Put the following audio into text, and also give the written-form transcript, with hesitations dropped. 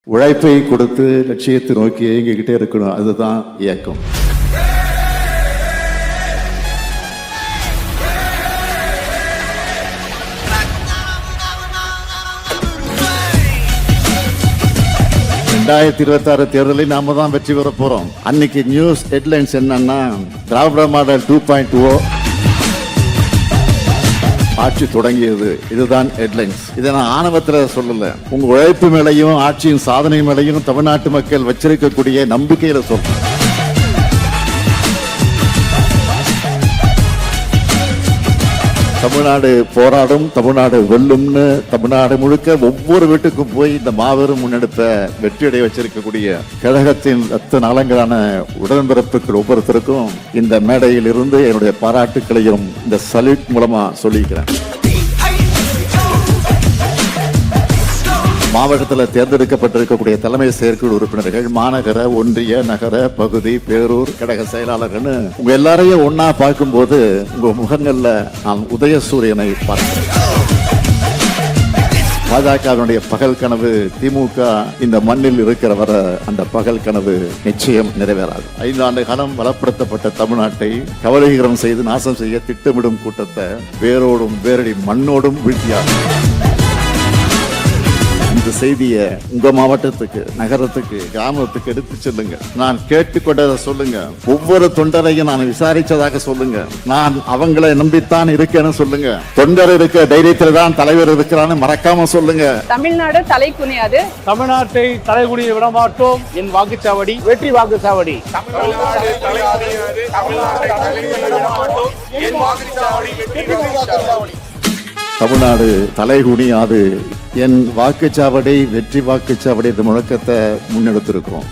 உழைப்பை கொடுத்து லட்சியத்தை நோக்கி இயங்கிக்கிட்டே இருக்கணும். அதுதான் இயக்கம். (2026) தேர்தலில் நாம தான் வெற்றி பெற போறோம். அன்னைக்கு நியூஸ் ஹெட்லைன்ஸ் என்னன்னா, திராவிட மாடல் 2.0 ஆட்சி தொடங்கியது. இதுதான் ஹெட்லைன்ஸ். இதை நான் ஆணவத்துல சொல்லல, உங்க உழைப்பு மேலையும் ஆட்சியின் சாதனை மேலையும் தமிழ்நாட்டு மக்கள் வச்சிருக்கக்கூடிய நம்பிக்கையில சொல்றேன். தமிழ்நாடு போராடும், தமிழ்நாடு வெல்லும்னு தமிழ்நாடு முழுக்க ஒவ்வொரு வீட்டுக்கும் போய் இந்த மாபெரும் முன்னெடுப்ப வெற்றியடைய வச்சிருக்கக்கூடிய கழகத்தின் ரத்த நாளங்களான உடன்பிறப்புகள் ஒவ்வொருத்தருக்கும் இந்த மேடையில் இருந்து என்னுடைய பாராட்டுக்களையும் இந்த சல்யூட் மூலமா சொல்லிக்கிறேன். மாவட்டத்தில் தேர்ந்தெடுக்கப்பட்டிருக்கக்கூடிய தலைமை செயற்குழு உறுப்பினர்கள், மாநகர, ஒன்றிய, நகர, பகுதி, பேரூர் கழக செயலாளர்கள், உங்க எல்லாரையும் ஒன்னா பார்க்கும்போது உங்க முகங்கள்ல நான் உதயசூரியனை பார்க்கிறேன். பாஜகவினுடைய பகல் கனவு திமுக இந்த மண்ணில் இருக்கிற வர அந்த பகல் கனவு நிச்சயம் நிறைவேறாது. 5 ஆண்டு காலம் பலப்படுத்தப்பட்ட தமிழ்நாட்டை கவலைகரம் செய்து நாசம் செய்ய திட்டமிடும் கூட்டத்தை வேரோடும் வேரடி மண்ணோடும் வீழ்த்தியார். இந்த செய்தியை உங்க மாவட்டத்துக்கு, நகரத்துக்கு, கிராமத்துக்கு எடுத்து செல்லுங்க. நான் கேட்டுக்கொண்டதை சொல்லுங்க. ஒவ்வொரு தொண்டரையும் நான் விசாரிச்சதாக சொல்லுங்க. நான் அவங்களை நம்பித்தான் இருக்கேன்னு சொல்லுங்க. தொண்டர் இருக்க தைரியத்தில் தான் தலைவர் இருக்கிறான்னு மறக்காம சொல்லுங்க. தமிழ்நாடு தலை குனியாது, தமிழ்நாட்டை தலைகுனிய விட மாட்டோம். என் வாக்குச்சாவடி வெற்றி வாக்குச்சாவடி. தமிழ்நாடு தலைகுனியாது, என் வாக்குச்சாவடி வெற்றி வாக்குச்சாவடி என்ற முழக்கத்தை முன்னெடுத்திருக்கிறோம்.